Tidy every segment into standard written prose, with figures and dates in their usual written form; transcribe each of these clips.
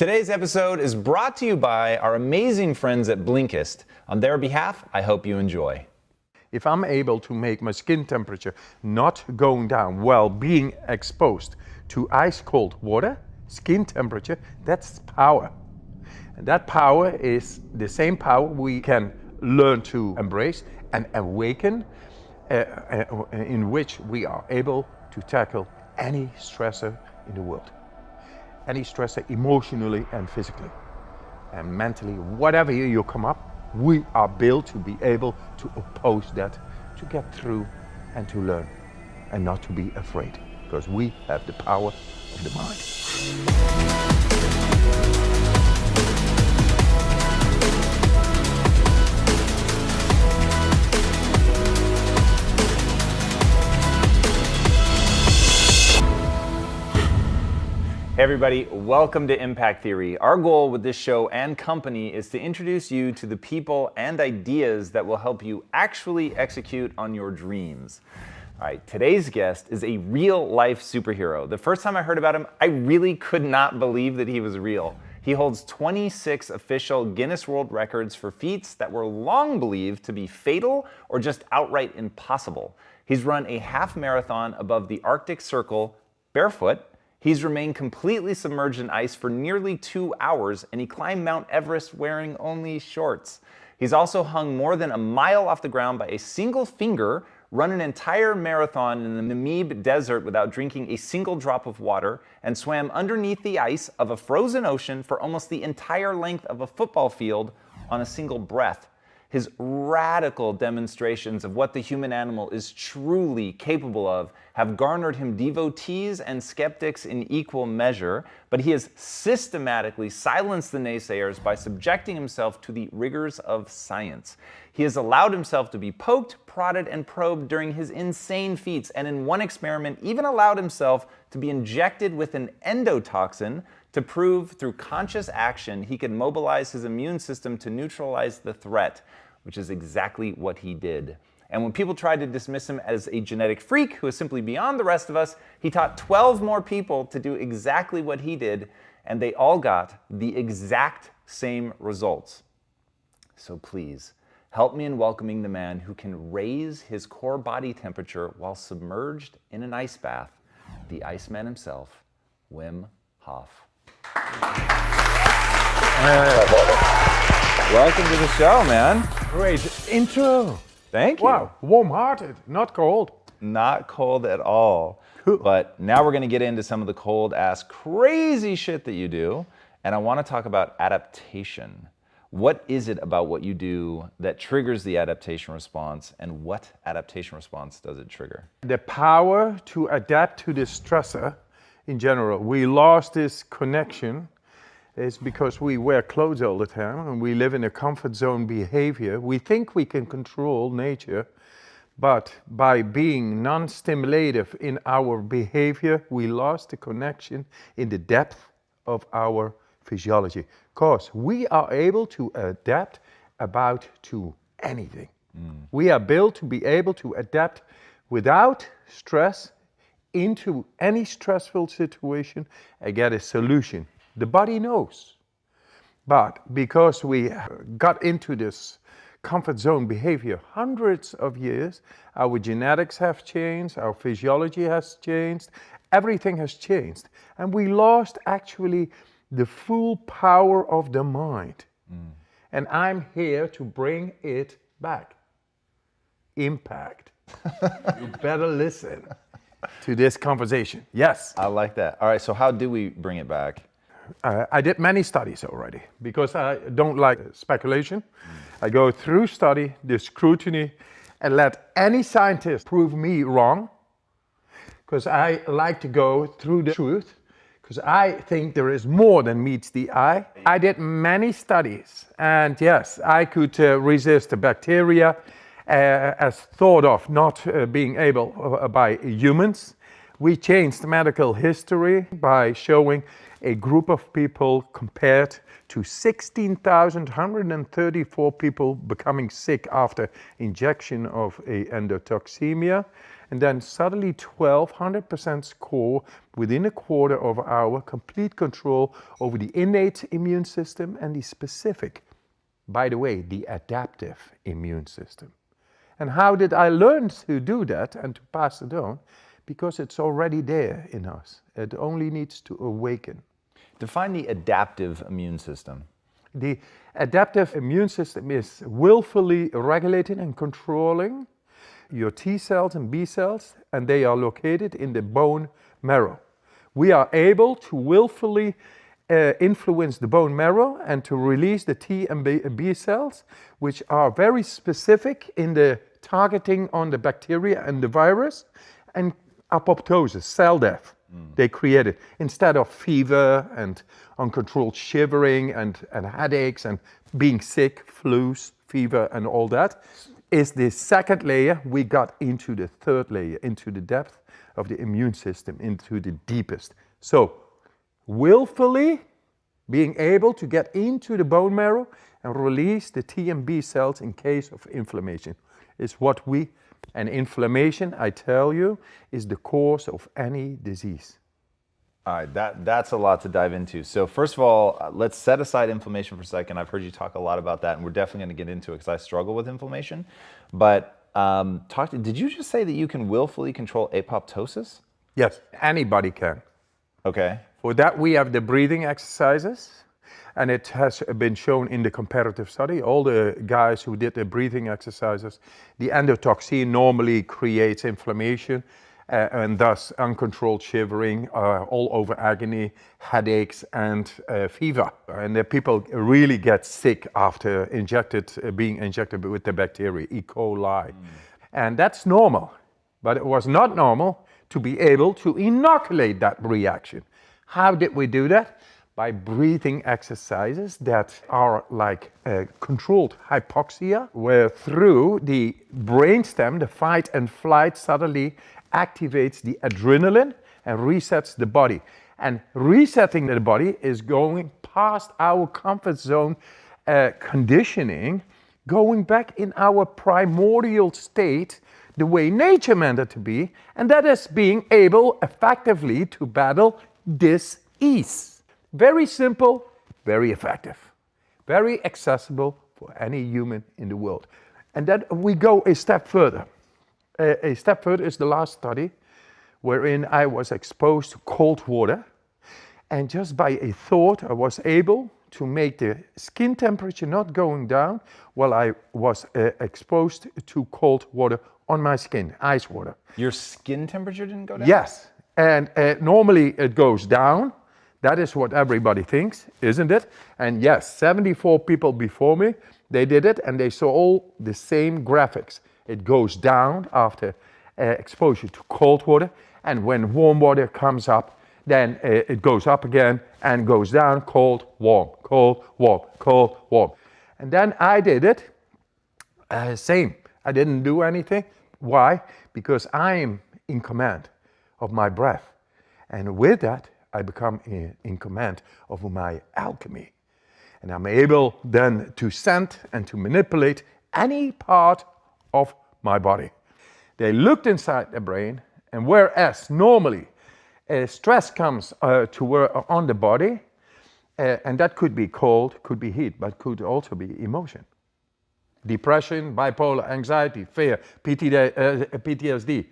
Today's episode is brought to you by our amazing friends at Blinkist. On their behalf, I hope you enjoy. If I'm able to make my skin temperature not going down while being exposed to ice cold water, skin temperature, that's power. And that power is the same power we can learn to embrace and awaken, in which we are able to tackle any stressor in the world. Any stressor emotionally and physically and mentally, whatever you come up, we are built to be able to oppose that, to get through and to learn and not to be afraid, because we have the power of the mind. Hey everybody, welcome to Impact Theory. Our goal with this show and company is to introduce you to the people and ideas that will help you actually execute on your dreams. All right, today's guest is a real-life superhero. The first time I heard about him, I really could not believe that he was real. He holds 26 official Guinness World Records for feats that were long believed to be fatal or just outright impossible. He's run a half marathon above the Arctic Circle barefoot. He's remained completely submerged in ice for nearly 2 hours, and he climbed Mount Everest wearing only shorts. He's also hung more than a mile off the ground by a single finger, run an entire marathon in the Namib Desert without drinking a single drop of water, and swam underneath the ice of a frozen ocean for almost the entire length of a football field on a single breath. His radical demonstrations of what the human animal is truly capable of have garnered him devotees and skeptics in equal measure, but he has systematically silenced the naysayers by subjecting himself to the rigors of science. He has allowed himself to be poked, prodded, and probed during his insane feats, and in one experiment even allowed himself to be injected with an endotoxin to prove through conscious action he could mobilize his immune system to neutralize the threat, which is exactly what he did. And when people tried to dismiss him as a genetic freak who is simply beyond the rest of us, he taught 12 more people to do exactly what he did, and they all got the exact same results. So please, help me in welcoming the man who can raise his core body temperature while submerged in an ice bath, the Iceman himself, Wim Hof. Welcome to the show, man. Great intro. Thank you. Wow, warm-hearted, not cold. Not cold at all. Cool. But now we're going to get into some of the cold-ass crazy shit that you do. And I want to talk about adaptation. What is it about what you do that triggers the adaptation response, and what adaptation response does it trigger? The power to adapt to the stressor in general. We lost this connection. It's because we wear clothes all the time and we live in a comfort zone behavior. We think we can control nature, but by being non-stimulative in our behavior, we lost the connection in the depth of our physiology. Because we are able to adapt about to anything. We are built to be able to adapt without stress into any stressful situation and get a solution. The body knows. But because we got into this comfort zone behavior hundreds of years, our genetics have changed, our physiology has changed, everything has changed. And we lost actually the full power of the mind. And I'm here to bring it back. Impact. You better listen to this conversation. Yes. I like that. All right, so how do we bring it back? I did many studies already because I don't like speculation. I go through study, the scrutiny, and let any scientist prove me wrong, because I like to go through the truth, because I think there is more than meets the eye. I did many studies, and yes, I could resist the bacteria as thought of not being able by humans. We changed medical history by showing a group of people compared to 16,134 people becoming sick after injection of a endotoxemia. And then suddenly 100% score within a quarter of an hour, complete control over the innate immune system and the specific, by the way, the adaptive immune system. And how did I learn to do that and to pass it on? Because it's already there in us. It only needs to awaken. Define the adaptive immune system. The adaptive immune system is willfully regulating and controlling your T cells and B cells, and they are located in the bone marrow. We are able to willfully influence the bone marrow and to release the T and B cells, which are very specific in the targeting on the bacteria and the virus, and apoptosis, cell death. They create it instead of fever and uncontrolled shivering and headaches and being sick, flus, fever and all that. Is the second layer. We got into the third layer, into the depth of the immune system, into the deepest. So willfully being able to get into the bone marrow and release the T and B cells in case of inflammation is what and inflammation, I tell you, is the cause of any disease. All right, that's a lot to dive into. So first of all, let's set aside inflammation for a second. I've heard you talk a lot about that, and we're definitely going to get into it because I struggle with inflammation. But did you just say that you can willfully control apoptosis? Yes, anybody can. Okay. For that, we have the breathing exercises, and it has been shown in the comparative study. All the guys who did the breathing exercises, the endotoxin normally creates inflammation, and thus uncontrolled shivering, all over agony, headaches, and fever. And the people really get sick after being injected with the bacteria, E. coli. And that's normal. But it was not normal to be able to inoculate that reaction. How did we do that? By breathing exercises that are like controlled hypoxia, where through the brainstem, the fight and flight suddenly activates the adrenaline and resets the body. And resetting the body is going past our comfort zone conditioning, going back in our primordial state, the way nature meant it to be, and that is being able effectively to battle dis-ease. Very simple, very effective, very accessible for any human in the world. And then we go a step further. A step further is the last study wherein I was exposed to cold water, and just by a thought I was able to make the skin temperature not going down while I was exposed to cold water on my skin, ice water. Your skin temperature didn't go down? Yes, and normally it goes down. That is what everybody thinks, isn't it? And yes, 74 people before me, they did it and they saw all the same graphics. It goes down after exposure to cold water, and when warm water comes up, then it goes up again and goes down, cold, warm, cold, warm, cold, warm. And then I did it, same. I didn't do anything. Why? Because I'm in command of my breath. And with that, I become in command of my alchemy. And I'm able then to send and to manipulate any part of my body. They looked inside the brain, and whereas normally stress comes on the body, and that could be cold, could be heat, but could also be emotion. Depression, bipolar, anxiety, fear, PTSD,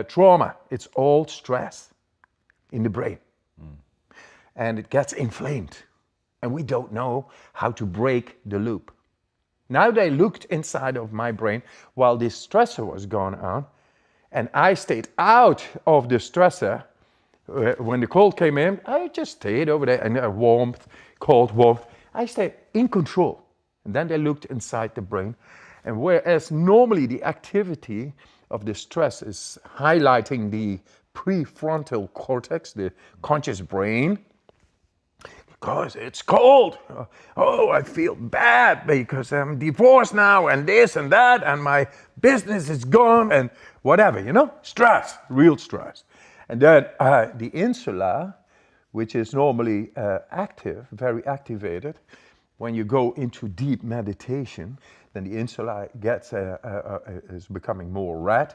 trauma, it's all stress in the brain. And it gets inflamed, and we don't know how to break the loop. Now they looked inside of my brain while this stressor was going on, and I stayed out of the stressor. When the cold came in, I just stayed over there, and warmth, cold, warmth. I stayed in control. And then they looked inside the brain, and whereas normally the activity of the stress is highlighting the prefrontal cortex, the conscious brain, because it's cold. Oh, I feel bad because I'm divorced now and this and that and my business is gone and whatever, stress, real stress. And then the insula, which is normally active, very activated, when you go into deep meditation, then the insula is becoming more red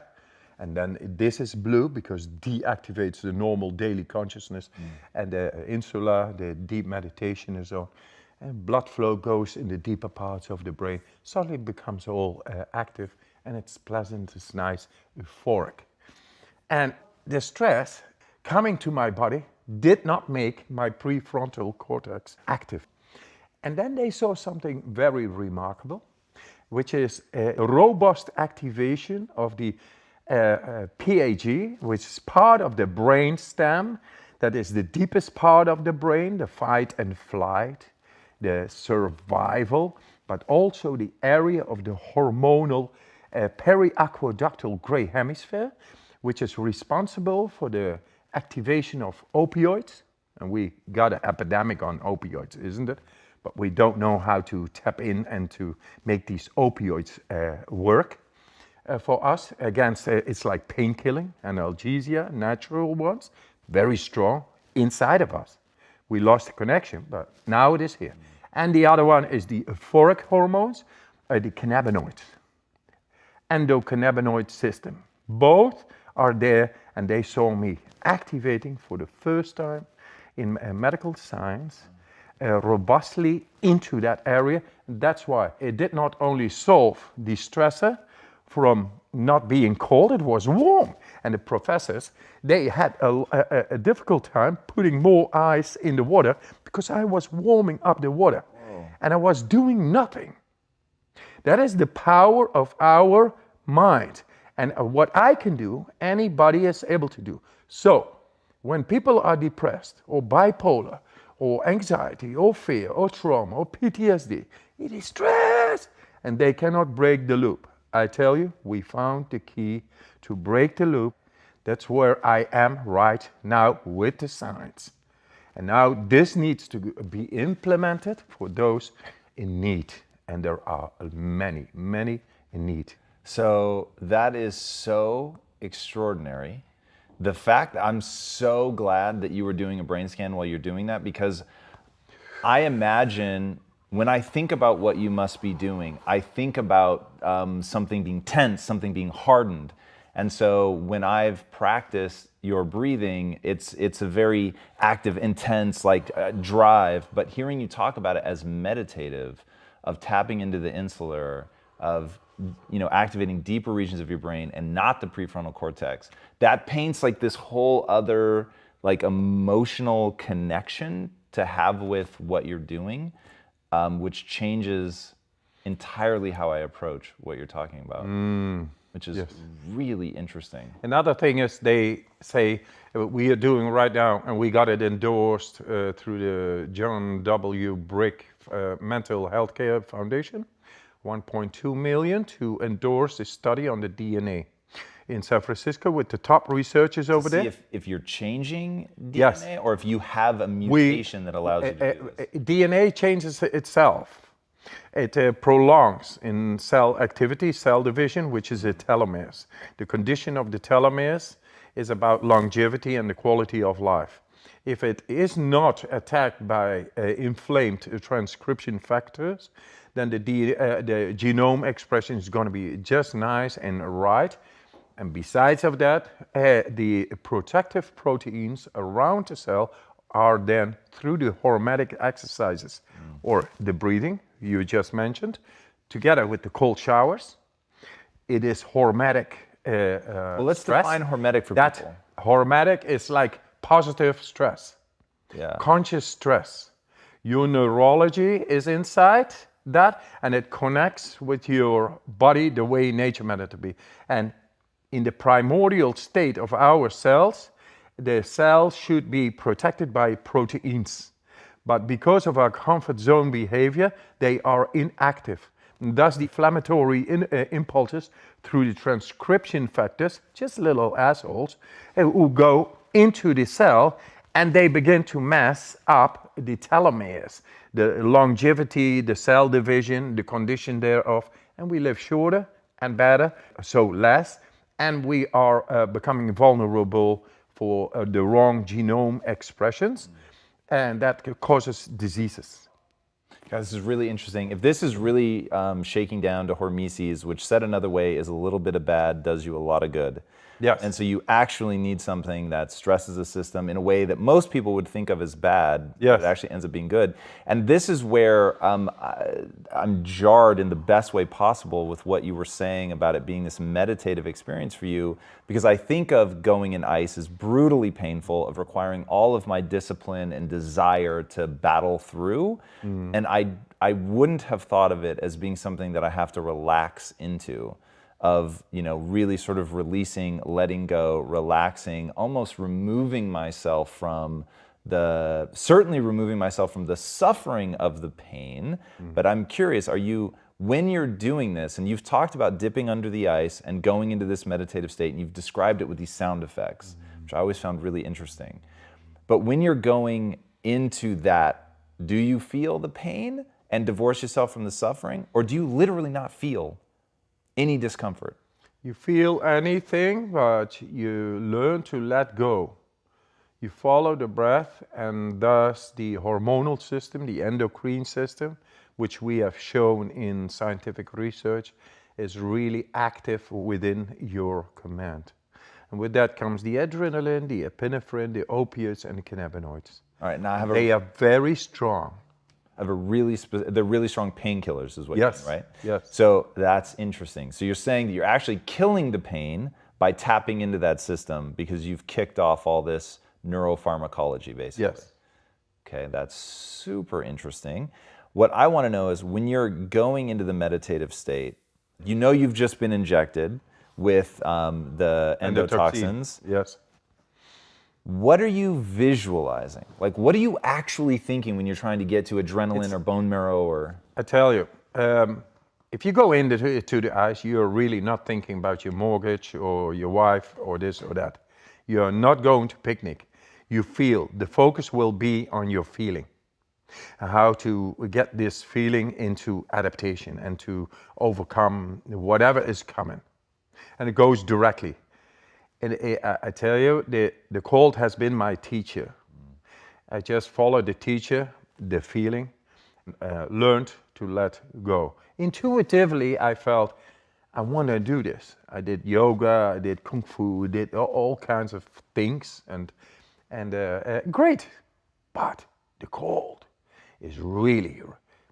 And then this is blue because deactivates the normal daily consciousness, and the insula, the deep meditation is on. And blood flow goes in the deeper parts of the brain. Suddenly it becomes all active, and it's pleasant, it's nice, euphoric. And the stress coming to my body did not make my prefrontal cortex active. And then they saw something very remarkable, which is a robust activation of the PAG, which is part of the brain stem, that is the deepest part of the brain, the fight and flight, the survival, but also the area of the hormonal periaqueductal gray hemisphere, which is responsible for the activation of opioids. And we got an epidemic on opioids, isn't it? But we don't know how to tap in and to make these opioids work for us. Against, it's like pain killing, analgesia, natural ones, very strong inside of us. We lost the connection, but now it is here. And the other one is the euphoric hormones, the cannabinoids, endocannabinoid system. Both are there, and they saw me activating for the first time in medical science robustly into that area. That's why it did not only solve the stressor from not being cold, it was warm. And the professors, they had a difficult time putting more ice in the water because I was warming up the water. Whoa. And I was doing nothing. That is the power of our mind. And what I can do, anybody is able to do. So, when people are depressed or bipolar or anxiety or fear or trauma or PTSD, it is stress, and they cannot break the loop. I tell you, we found the key to break the loop. That's where I am right now with the science. And now this needs to be implemented for those in need. And there are many, many in need. So that is so extraordinary. The fact, I'm so glad that you were doing a brain scan while you're doing that, because I imagine when I think about what you must be doing, I think about something being tense, something being hardened. And so when I've practiced your breathing, it's a very active, intense, drive. But hearing you talk about it as meditative, of tapping into the insular, of activating deeper regions of your brain and not the prefrontal cortex, that paints this whole other emotional connection to have with what you're doing, which changes entirely how I approach what you're talking about, which is really interesting. Another thing is they say we are doing right now, and we got it endorsed through the John W. Brick Mental Healthcare Foundation, 1.2 million to endorse a study on the DNA in San Francisco with the top researchers over there. If you're changing DNA, yes, or if you have a mutation that allows you to do this. DNA changes itself. It prolongs in cell activity, cell division, which is a telomeres. The condition of the telomeres is about longevity and the quality of life. If it is not attacked by inflamed transcription factors, then the genome expression is going to be just nice and right. And besides of that, the protective proteins around the cell are then, through the hormetic exercises or the breathing you just mentioned, together with the cold showers, it is hormetic well, let's stress. Define hormetic for that people. Hormetic is like positive stress, conscious stress. Your neurology is inside that, and it connects with your body the way nature meant it to be. And in the primordial state of our cells, the cells should be protected by proteins. But because of our comfort zone behavior, they are inactive. And thus the inflammatory impulses through the transcription factors, just little assholes, who go into the cell, and they begin to mess up the telomeres, the longevity, the cell division, the condition thereof, and we live shorter and better, so less, and we are becoming vulnerable for the wrong genome expressions, and that causes diseases. Guys, this is really interesting. If this is really shaking down to hormesis, which said another way is a little bit of bad does you a lot of good. Yes. And so you actually need something that stresses the system in a way that most people would think of as bad, Yes. but it actually ends up being good. And this is where I'm jarred in the best way possible with what you were saying about it being this meditative experience for you, because I think of going in ice as brutally painful, of requiring all of my discipline and desire to battle through. And I wouldn't have thought of it as being something that I have to relax into, of, you know, really sort of releasing, letting go, relaxing, almost removing myself from certainly removing myself from the suffering of the pain. But I'm curious, when you're doing this, and you've talked about dipping under the ice and going into this meditative state, and you've described it with these sound effects, which I always found really interesting. But when you're going into that, do you feel the pain and divorce yourself from the suffering? Or do you literally not feel any discomfort? You feel anything, but you learn to let go. You follow the breath, and thus the hormonal system, the endocrine system, which we have shown in scientific research, is really active within your command. And with that comes the adrenaline, the epinephrine, the opiates, and the cannabinoids. All right, now They are very strong. they're really strong painkillers is what Yes, you mean, right? yes. So that's interesting. So you're saying that you're actually killing the pain by tapping into that system because you've kicked off all this neuropharmacology, basically. Yes. Okay, that's super interesting. What I want to know is, when you're going into the meditative state, you know you've just been injected with the endotoxins. Yes. What are you visualizing? Like, what are you actually thinking when you're trying to get to adrenaline or bone marrow or? I tell you, if you go into the ice, you're really not thinking about your mortgage or your wife or this or that. You're not going to picnic. You feel, the focus will be on your feeling. How to get this feeling into adaptation and to overcome whatever is coming. And it goes directly. And I tell you, the cold has been my teacher. I just followed the teacher, the feeling, learned to let go. Intuitively, I felt, I want to do this. I did yoga, I did kung fu, did all kinds of things, and great. But the cold is really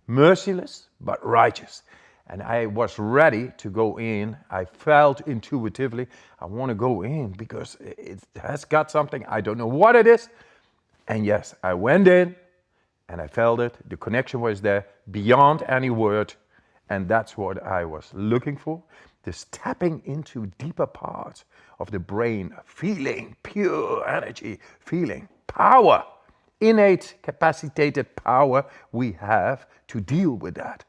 merciless but righteous. And I was ready to go in. I felt intuitively, I want to go in because it has got something. I don't know what it is. And yes, I went in and I felt it. The connection was there beyond any word. And that's what I was looking for. This tapping into deeper parts of the brain, feeling pure energy, feeling power, innate capacitated power we have to deal with that.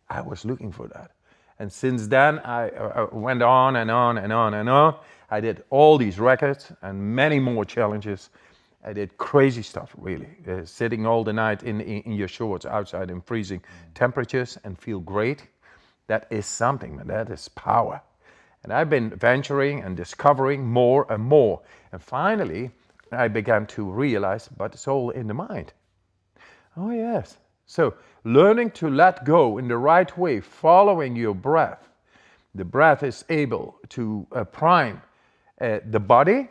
I was looking for that. And since then, I went on and on and on and on. I did all these records and many more challenges. I did crazy stuff, really. Sitting all the night in your shorts outside in freezing temperatures and feel great. That is something, man. That is power. And I've been venturing and discovering more and more. And finally, I began to realize, but it's all in the mind. Oh, yes. So learning to let go in the right way, following your breath. The breath is able to prime the body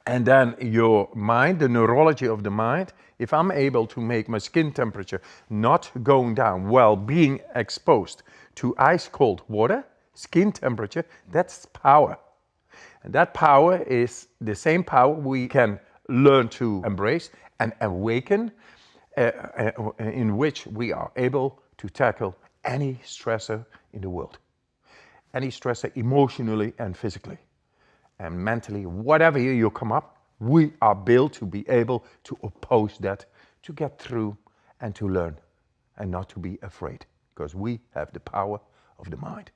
and then your mind, the neurology of the mind. If I'm able to make my skin temperature not going down while being exposed to ice cold water, skin temperature, that's power. And that power is the same power we can learn to embrace and awaken, in which we are able to tackle any stressor in the world. Any stressor emotionally and physically and mentally, whatever you come up, we are built to be able to oppose that, to get through and to learn and not to be afraid, because we have the power of the mind.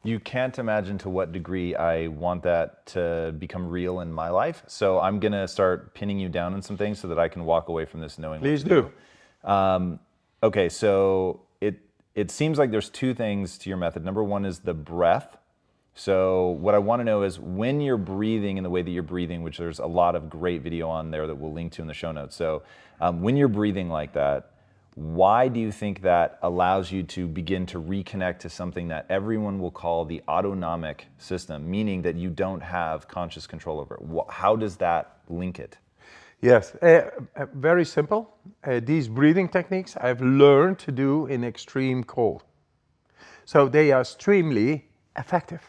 You can't imagine to what degree I want that to become real in my life. So I'm going to start pinning you down on some things so that I can walk away from this knowing. Please do. Okay, so it seems like there's two things to your method. Number one is the breath. So what I want to know is, when you're breathing in the way that you're breathing, which there's a lot of great video on there that we'll link to in the show notes. So when you're breathing like that, Why do you think that allows you to begin to reconnect to something that everyone will call the autonomic system, meaning that you don't have conscious control over it? How does that link it? Yes, very simple. These breathing techniques I've learned to do in extreme cold. So they are extremely effective.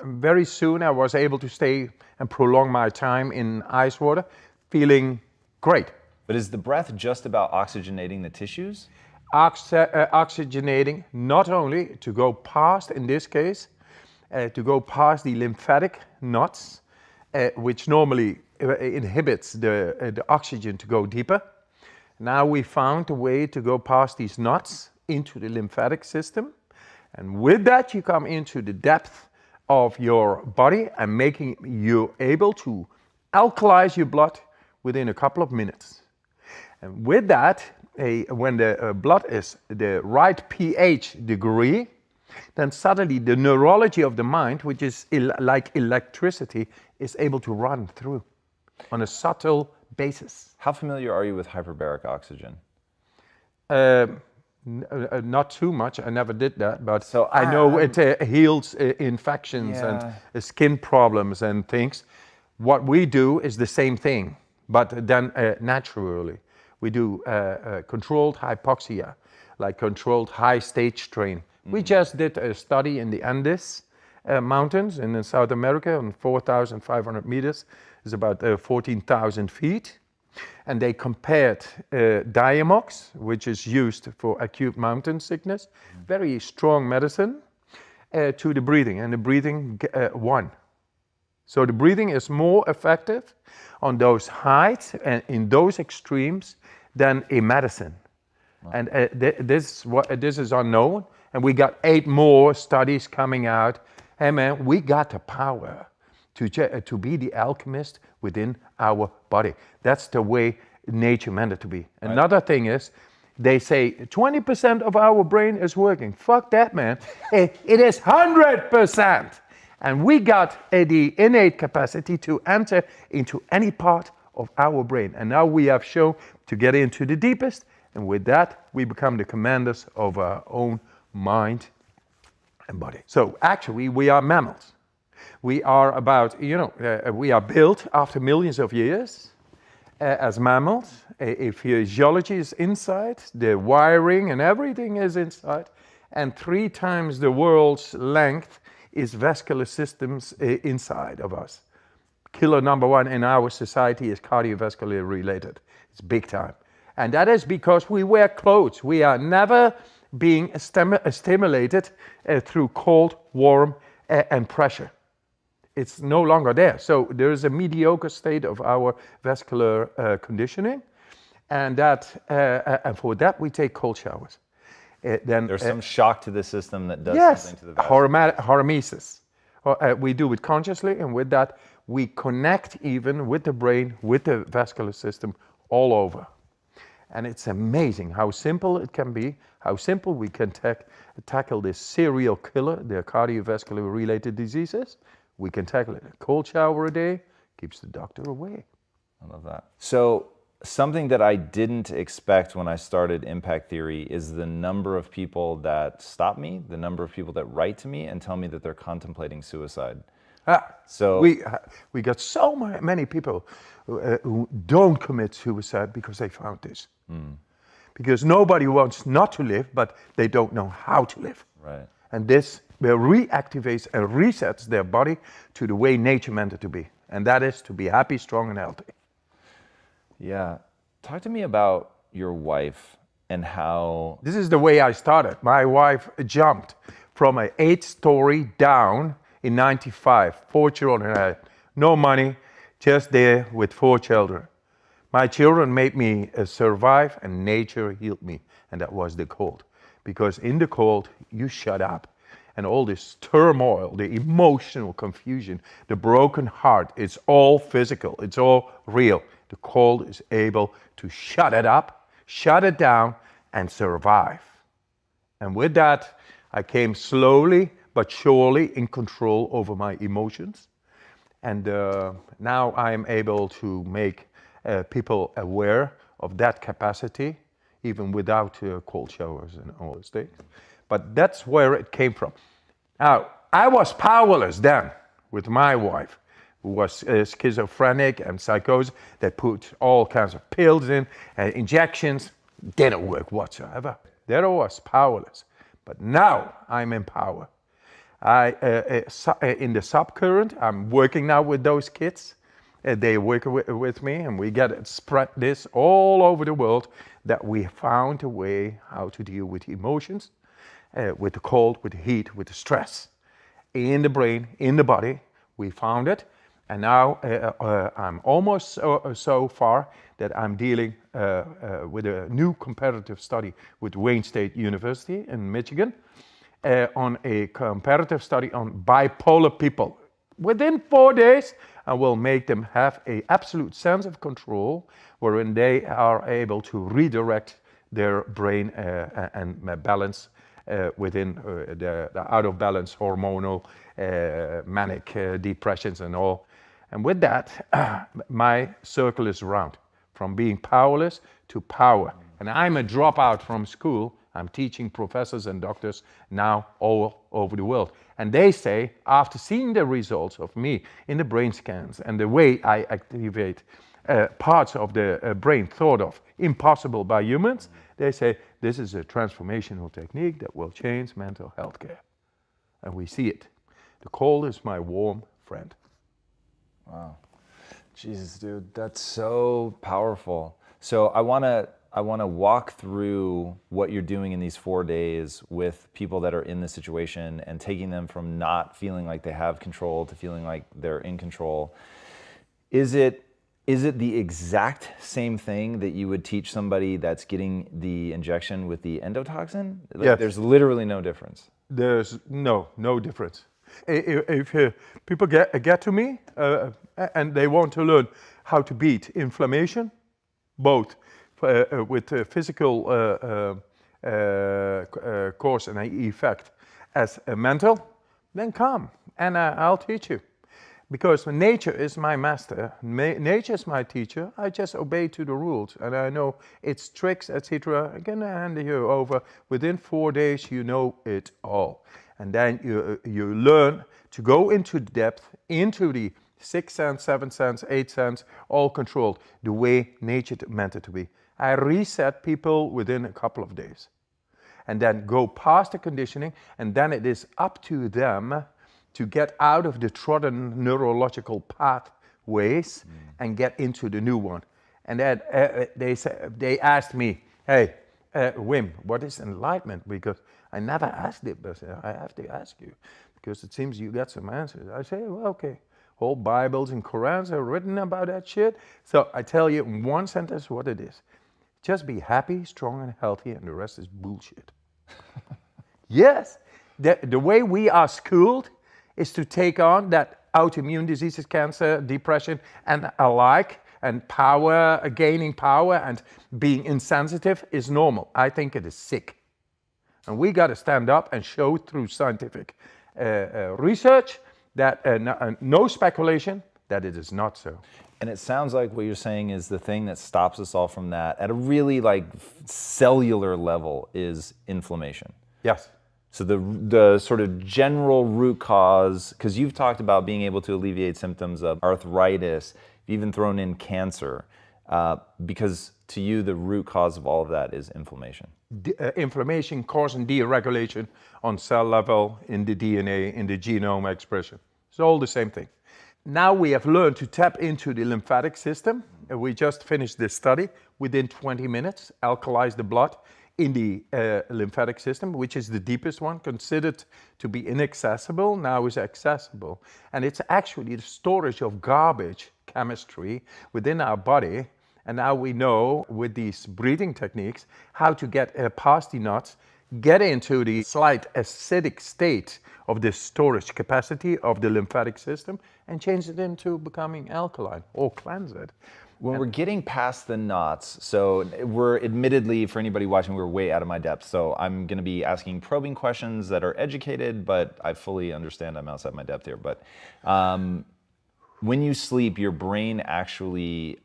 Very soon I was able to stay and prolong my time in ice water, feeling great. But is the breath just about oxygenating the tissues? Oxygenating, not only to go past, in this case, to go past the lymphatic knots, which normally inhibits the oxygen to go deeper. Now we found a way to go past these knots into the lymphatic system. And with that, you come into the depth of your body and making you able to alkalize your blood within a couple of minutes. And with that, when the blood is the right pH degree, then suddenly the neurology of the mind, which is like electricity, is able to run through on a subtle basis. How familiar are you with hyperbaric oxygen? Not too much. I never did that, but So I know it heals infections and skin problems and things. What we do is the same thing, but then naturally. We do controlled hypoxia, like controlled high stage strain. We just did a study in the Andes mountains in South America on 4,500 meters. It's about 14,000 feet. And they compared Diamox, which is used for acute mountain sickness, very strong medicine, to the breathing. And the breathing won. So the breathing is more effective on those heights and in those extremes than a medicine. Wow. And this is unknown. And we got 8 more studies coming out. Hey man, we got the power to be the alchemist within our body. That's the way nature meant it to be. Right. Another thing is, they say 20% of our brain is working. Fuck that, man. It is 100%. And we got the innate capacity to enter into any part of our brain. And now we have shown to get into the deepest. And with that, we become the commanders of our own mind and body. So actually, we are mammals. We are about, we are built after millions of years as mammals. If physiology is inside, the wiring and everything is inside. And 3 times the world's length is vascular systems inside of us. Killer number 1 in our society is cardiovascular related. It's big time. And that is because we wear clothes. We are never being stimulated through cold, warm, and pressure. It's no longer there. So there is a mediocre state of our vascular conditioning. And and for that, we take cold showers. Then there's some shock to the system that does something to the vascular. Hormesis. We do it consciously, and with that, we connect even with the brain, with the vascular system all over. And it's amazing how simple it can be, how simple we can tackle this serial killer, the cardiovascular related diseases. We can tackle it. A cold shower a day keeps the doctor away. I love that. So something that I didn't expect when I started Impact Theory is the number of people that stop me, the number of people that write to me and tell me that they're contemplating suicide. So we got so many people who don't commit suicide because they found this. Because nobody wants not to live, but they don't know how to live. Right. And this reactivates and resets their body to the way nature meant it to be. And that is to be happy, strong, and healthy. Yeah. Talk to me about your wife and how... This is the way I started. My wife jumped from an 8-story down in 95. 4 children. I had no money, just there with 4 children. My children made me survive, and nature healed me. And that was the cold. Because in the cold, you shut up. And all this turmoil, the emotional confusion, the broken heart, it's all physical. It's all real. The cold is able to shut it up, shut it down, and survive. And with that, I came slowly but surely in control over my emotions. And now I'm able to make people aware of that capacity. even without cold showers and all those things. But that's where it came from. Now, I was powerless then with my wife, who was schizophrenic and psychosis. They put all kinds of pills in, injections, didn't work whatsoever. There I was powerless. But now I'm in power. In the subcurrent, I'm working now with those kids. They work with me, and we get spread this all over the world, that we found a way how to deal with emotions, with the cold, with the heat, with the stress. In the brain, in the body, we found it. And now I'm almost so far that I'm dealing with a new comparative study with Wayne State University in Michigan on a comparative study on bipolar people. Within 4 days, I will make them have an absolute sense of control, wherein they are able to redirect their brain and balance within the out of balance hormonal manic depressions and all. And with that, my circle is round, from being powerless to power. And I'm a dropout from school. I'm teaching professors and doctors now all over the world. And they say, after seeing the results of me in the brain scans and the way I activate parts of the brain thought of impossible by humans, they say, this is a transformational technique that will change mental health care. And we see it. The cold is my warm friend. Wow. Jesus, dude, that's so powerful. So I want to walk through what you're doing in these 4 days with people that are in this situation and taking them from not feeling like they have control to feeling like they're in control. Is it the exact same thing that you would teach somebody that's getting the injection with the endotoxin? Like, yes. There's literally no difference. There's no difference. If people get to me and they want to learn how to beat inflammation, both with physical cause and effect as a mental, then come and I'll teach you. Because nature is my master, nature is my teacher. I just obey to the rules, and I know its tricks, etc. I'm gonna hand you over. Within 4 days, you know it all, and then you learn to go into depth, into the 6th sense, 7th sense, 8th sense, all controlled the way nature meant it to be. I reset people within a couple of days, and then go past the conditioning, and then it is up to them to get out of the trodden neurological pathways and get into the new one. And then they asked me, hey, Wim, what is enlightenment? Because I never asked it, but I have to ask you, because it seems you got some answers. I say, well, okay, whole Bibles and Qurans are written about that shit. So I tell you in one sentence what it is. Just be happy, strong, and healthy, and the rest is bullshit. Yes, the way we are schooled is to take on that autoimmune diseases, cancer, depression, and alike, and power, gaining power, and being insensitive is normal. I think it is sick. And we got to stand up and show through scientific research that no speculation that it is not so. And it sounds like what you're saying is the thing that stops us all from that at a really like cellular level is inflammation. Yes. So the sort of general root cause, because you've talked about being able to alleviate symptoms of arthritis, you've even thrown in cancer, because to you the root cause of all of that is inflammation. Inflammation causing deregulation on cell level, in the DNA, in the genome expression. It's all the same thing. Now we have learned to tap into the lymphatic system. We just finished this study. Within 20 minutes, alkalize the blood in the lymphatic system, which is the deepest one, considered to be inaccessible, now is accessible. And it's actually the storage of garbage chemistry within our body. And now we know with these breathing techniques how to get past the nuts, get into the slight acidic state of the storage capacity of the lymphatic system and change it into becoming alkaline or cleanse it. When we're getting past the knots, so we're admittedly, for anybody watching, we're way out of my depth. So I'm going to be asking probing questions that are educated, but I fully understand I'm outside my depth here. But when you sleep, your brain actually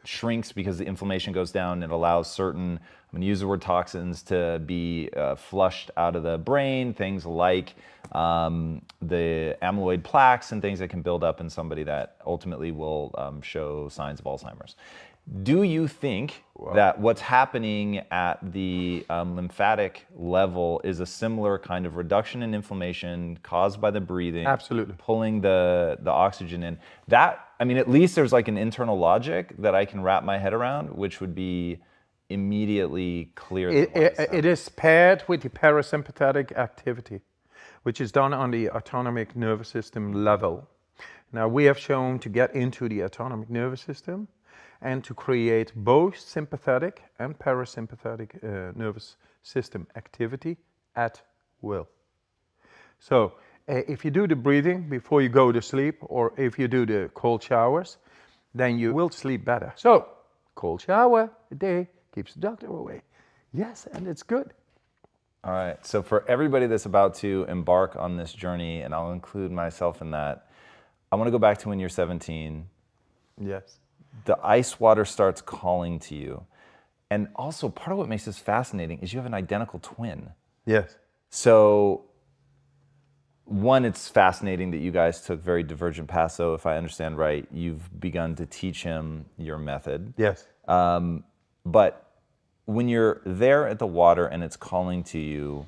shrinks because the inflammation goes down. It allows certain, I'm going to use the word toxins, to be flushed out of the brain, things like the amyloid plaques and things that can build up in somebody that ultimately will show signs of Alzheimer's. Do you think that what's happening at the lymphatic level is a similar kind of reduction in inflammation caused by the breathing? Absolutely. Pulling the oxygen in. That, I mean, at least there's like an internal logic that I can wrap my head around, which would be immediately clear. It is paired with the parasympathetic activity, which is done on the autonomic nervous system level. Now, we have shown to get into the autonomic nervous system and to create both sympathetic and parasympathetic nervous system activity at will. So if you do the breathing before you go to sleep, or if you do the cold showers, then you will sleep better. So cold shower a day keeps the doctor away. Yes, and it's good. All right, so for everybody that's about to embark on this journey, and I'll include myself in that, I want to go back to when you're 17. Yes. The ice water starts calling to you. And also, part of what makes this fascinating is you have an identical twin. Yes. So, one, it's fascinating that you guys took very divergent paths. So, if I understand right, you've begun to teach him your method. Yes. But when you're there at the water and it's calling to you,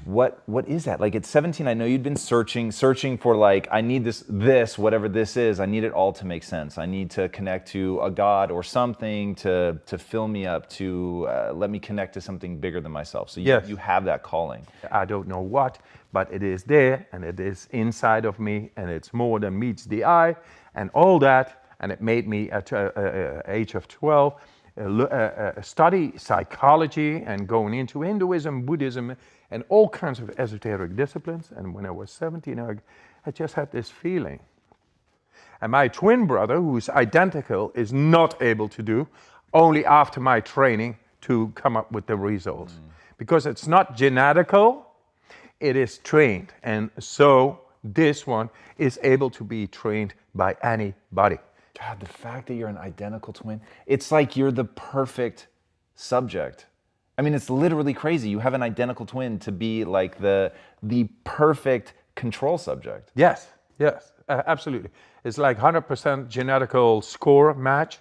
what is that? Like at 17, I know you'd been searching for like, I need this, whatever this is, I need it all to make sense. I need to connect to a God or something to fill me up, to let me connect to something bigger than myself. So you have that calling. I don't know what, but it is there and it is inside of me and it's more than meets the eye and all that. And it made me at age of 12 study psychology and going into Hinduism, Buddhism, and all kinds of esoteric disciplines. And when I was 17, I just had this feeling. And my twin brother, who's identical, is not able to do, only after my training to come up with the results. Because it's not genetical, it is trained. And so this one is able to be trained by anybody. God, the fact that you're an identical twin, it's like you're the perfect subject. I mean, it's literally crazy. You have an identical twin to be like the perfect control subject. Yes, absolutely. It's like 100% genetical score match,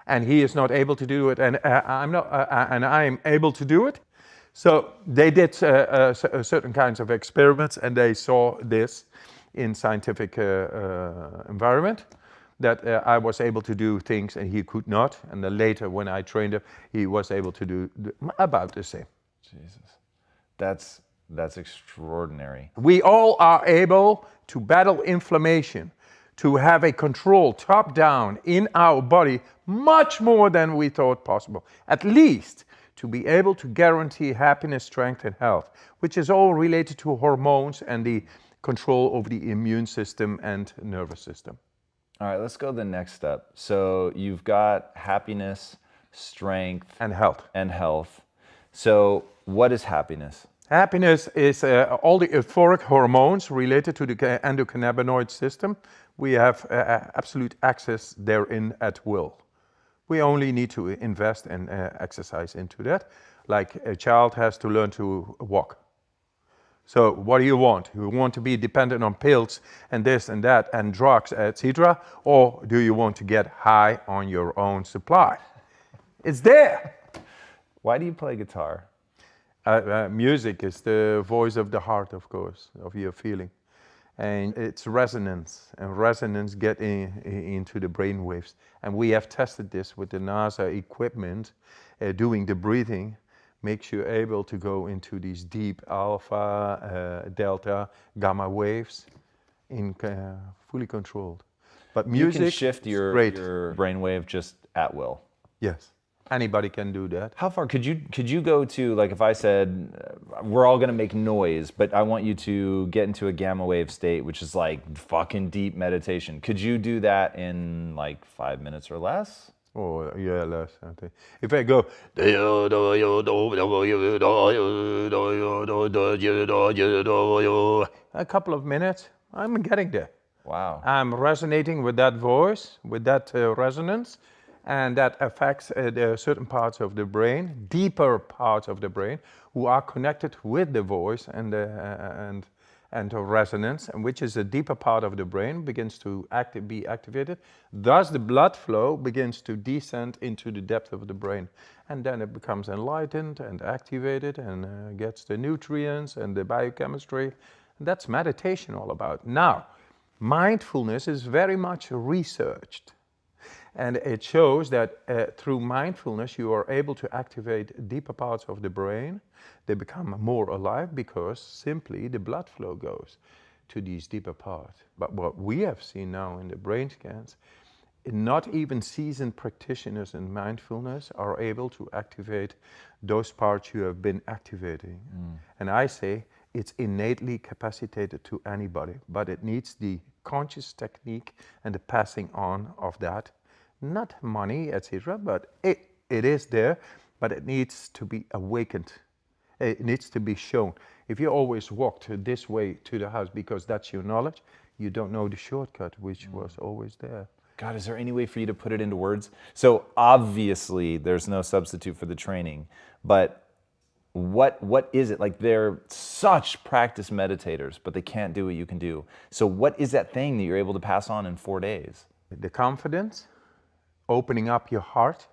and he is not able to do it, and I'm able to do it. So they did certain kinds of experiments, and they saw this in scientific environment. That I was able to do things and he could not. And then later when I trained him, he was able to do about the same. Jesus, that's extraordinary. We all are able to battle inflammation, to have a control top down in our body much more than we thought possible. At least to be able to guarantee happiness, strength and health, which is all related to hormones and the control over the immune system and nervous system. All right, let's go to the next step. So you've got happiness, strength, and health. So what is happiness? Happiness is all the euphoric hormones related to the endocannabinoid system. We have absolute access therein at will. We only need to invest and exercise into that. Like a child has to learn to walk. So what do you want? You want to be dependent on pills and this and that and drugs, etc. Or do you want to get high on your own supply? It's there. Why do you play guitar? Music is the voice of the heart, of course, of your feeling. And it's resonance, and resonance get into the brain waves. And we have tested this with the NASA equipment, doing the breathing. Makes you able to go into these deep alpha, delta, gamma waves in fully controlled. But music, you can shift your brainwave just at will. Yes, anybody can do that. How far could you go to, like if I said, we're all gonna make noise, but I want you to get into a gamma wave state, which is like fucking deep meditation. Could you do that in like 5 minutes or less? Oh, yeah, less. I think. If I go, a couple of minutes, I'm getting there. Wow. I'm resonating with that voice, with that resonance, and that affects there are certain parts of the brain, deeper parts of the brain, who are connected with the voice and the resonance, and which is a deeper part of the brain, begins to be activated. Thus, the blood flow begins to descend into the depth of the brain, and then it becomes enlightened and activated and gets the nutrients and the biochemistry. That's meditation all about. Now, mindfulness is very much researched. And it shows that through mindfulness, you are able to activate deeper parts of the brain. They become more alive because simply the blood flow goes to these deeper parts. But what we have seen now in the brain scans, not even seasoned practitioners in mindfulness are able to activate those parts you have been activating. And I say it's innately capacitated to anybody, but it needs the conscious technique and the passing on of that. Not money, etc., but it is there, but it needs to be awakened. It needs to be shown. If you always walked this way to the house because that's your knowledge, you don't know the shortcut, which was always there. God, is there any way for you to put it into words? So obviously there's no substitute for the training, but what is it? Like, they're such practiced meditators, but they can't do what you can do. So what is that thing that you're able to pass on in 4 days? The confidence, opening up your heart,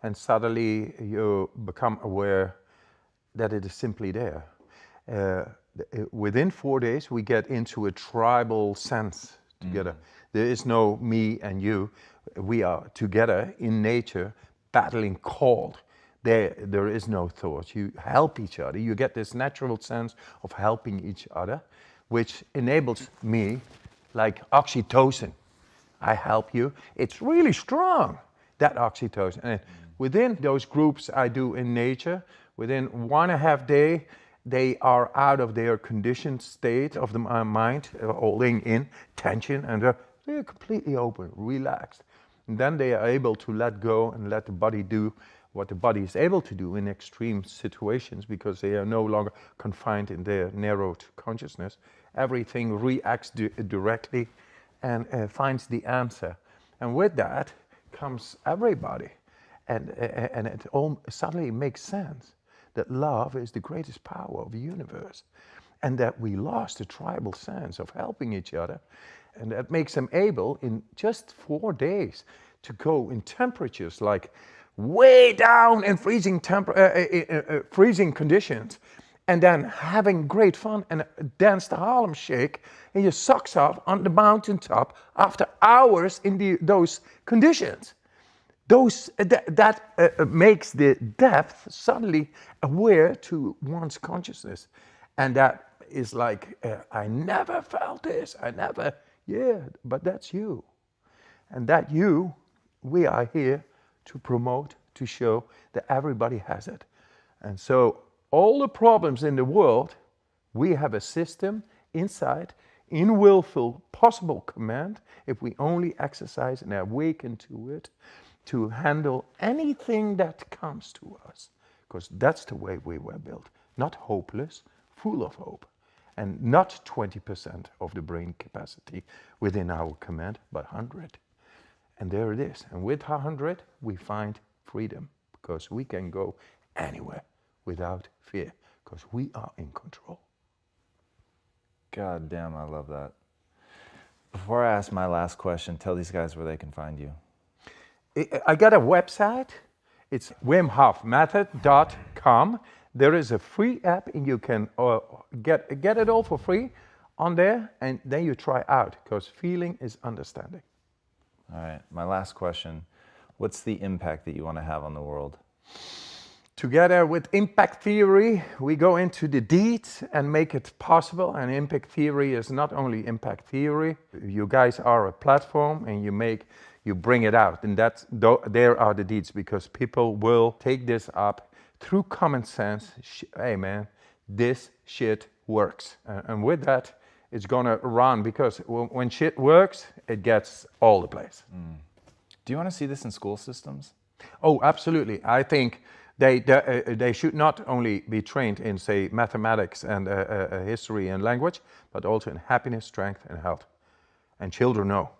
and suddenly you become aware that it is simply there. Within 4 days, we get into a tribal sense together. There is no me and you. We are together in nature, battling cold. There is no thought. You help each other. You get this natural sense of helping each other, which enables me, like oxytocin. I help you. It's really strong, that oxytocin. And within those groups I do in nature, within 1.5 days, they are out of their conditioned state of the mind, holding in tension, and they're completely open, relaxed. And then they are able to let go and let the body do what the body is able to do in extreme situations, because they are no longer confined in their narrowed consciousness. Everything reacts directly and finds the answer. And with that comes everybody. And it all suddenly makes sense that love is the greatest power of the universe, and that we lost the tribal sense of helping each other. And that makes them able, in just 4 days, to go in temperatures like way down in freezing conditions, and then having great fun and dance the Harlem Shake and your socks off on the mountaintop after hours in those conditions. That makes the depth suddenly aware to one's consciousness. And that is like, I never felt this, but that's you. And that you, we are here to promote, to show that everybody has it. And so all the problems in the world, we have a system inside, in willful, possible command, if we only exercise and awaken to it, to handle anything that comes to us. Because that's the way we were built. Not hopeless, full of hope. And not 20% of the brain capacity within our command, but 100. And there it is. And with 100, we find freedom, because we can go anywhere without fear, because we are in control. God damn, I love that. Before I ask my last question, tell these guys where they can find you. I got a website. It's wimhofmethod.com. There is a free app, and you can get it all for free on there, and then you try out, because feeling is understanding. All right, my last question. What's the impact that you want to have on the world? Together with impact theory, we go into the deeds and make it possible. And impact theory is not only impact theory. You guys are a platform, and you bring it out, and there are the deeds, because people will take this up through common sense. Hey man, this shit works, and with that, it's gonna run, because when shit works, it gets all the place. Do you want to see this in school systems? Oh, absolutely. I think they should not only be trained in, say, mathematics and history and language, but also in happiness, strength, and health. And children know.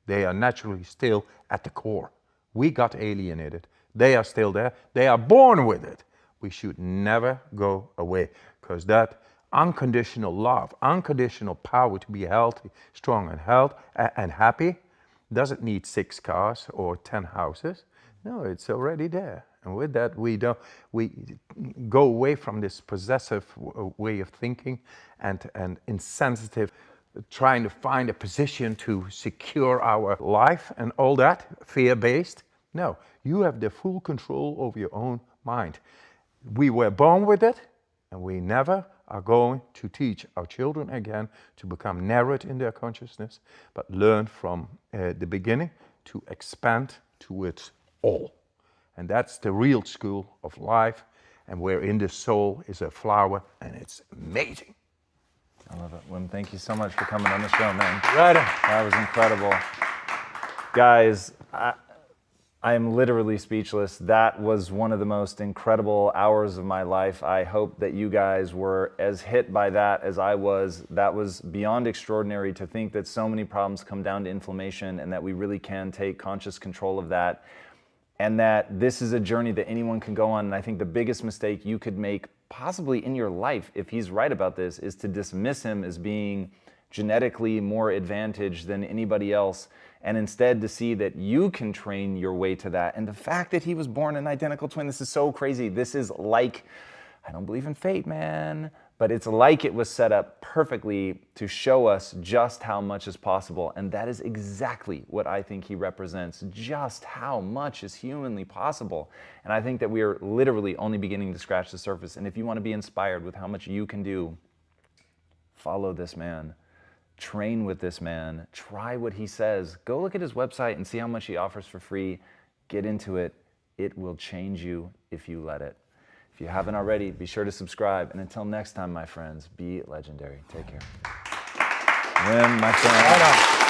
They are naturally still at the core. We got alienated. They are still there. They are born with it. We should never go away, because that unconditional love, unconditional power to be healthy, strong and happy doesn't need 6 cars or 10 houses. No, it's already there. And with that, we go away from this possessive way of thinking and insensitive, trying to find a position to secure our life and all that, fear-based. No, you have the full control over your own mind. We were born with it, and we never are going to teach our children again to become narrowed in their consciousness, but learn from the beginning to expand towards all. And that's the real school of life, and wherein the soul is a flower, and it's amazing. I love it. Wim, thank you so much for coming on the show, man. Right. That was incredible. Guys, I am literally speechless. That was one of the most incredible hours of my life. I hope that you guys were as hit by that as I was. That was beyond extraordinary to think that so many problems come down to inflammation, and that we really can take conscious control of that. And that this is a journey that anyone can go on. And I think the biggest mistake you could make possibly in your life, if he's right about this, is to dismiss him as being genetically more advantaged than anybody else, and instead to see that you can train your way to that. And the fact that he was born an identical twin, this is so crazy. This is like, I don't believe in fate, man, but it's like it was set up perfectly to show us just how much is possible. And that is exactly what I think he represents, just how much is humanly possible. And I think that we are literally only beginning to scratch the surface. And if you want to be inspired with how much you can do, follow this man. Train with this man. Try what he says. Go look at his website and see how much he offers for free. Get into it. It will change you if you let it. If you haven't already, be sure to subscribe. And until next time, my friends, be legendary. Take care. Wim, my friend.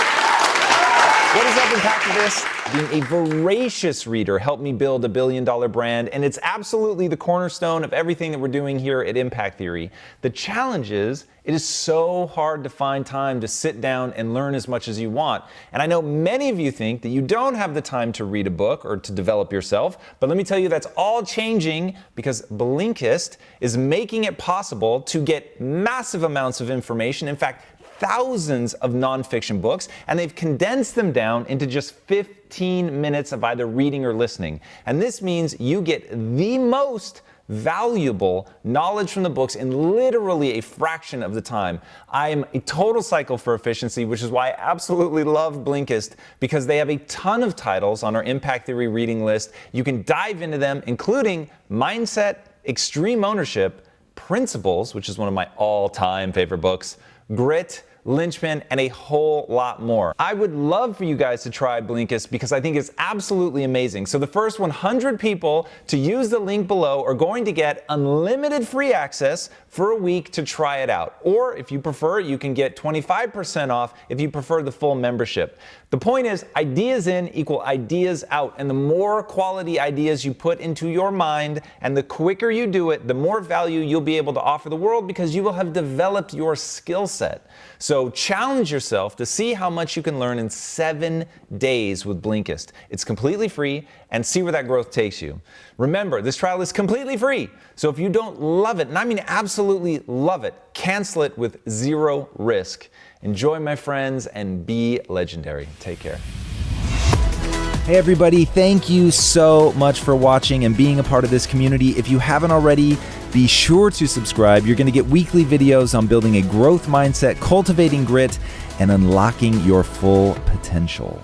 What has helped impact this? Being a voracious reader helped me build a billion-dollar brand, and it's absolutely the cornerstone of everything that we're doing here at Impact Theory. The challenge is, it is so hard to find time to sit down and learn as much as you want. And I know many of you think that you don't have the time to read a book or to develop yourself, but let me tell you that's all changing, because Blinkist is making it possible to get massive amounts of information. In fact, thousands of nonfiction books, and they've condensed them down into just 15 minutes of either reading or listening. And this means you get the most valuable knowledge from the books in literally a fraction of the time. I am a total cycle for efficiency, which is why I absolutely love Blinkist, because they have a ton of titles on our Impact Theory reading list. You can dive into them, including Mindset, Extreme Ownership, Principles, which is one of my all-time favorite books, Grit, Lynchpin, and a whole lot more. I would love for you guys to try Blinkist because I think it's absolutely amazing. So the first 100 people to use the link below are going to get unlimited free access for a week to try it out. Or if you prefer, you can get 25% off if you prefer the full membership. The point is, ideas in equal ideas out, and the more quality ideas you put into your mind and the quicker you do it, the more value you'll be able to offer the world, because you will have developed your skill set. So challenge yourself to see how much you can learn in 7 days with Blinkist. It's completely free, and see where that growth takes you. Remember, this trial is completely free. So if you don't love it, and I mean absolutely love it, cancel it with 0 risk. Enjoy, my friends, and be legendary. Take care. Hey everybody, thank you so much for watching and being a part of this community. If you haven't already, be sure to subscribe. You're going to get weekly videos on building a growth mindset, cultivating grit, and unlocking your full potential.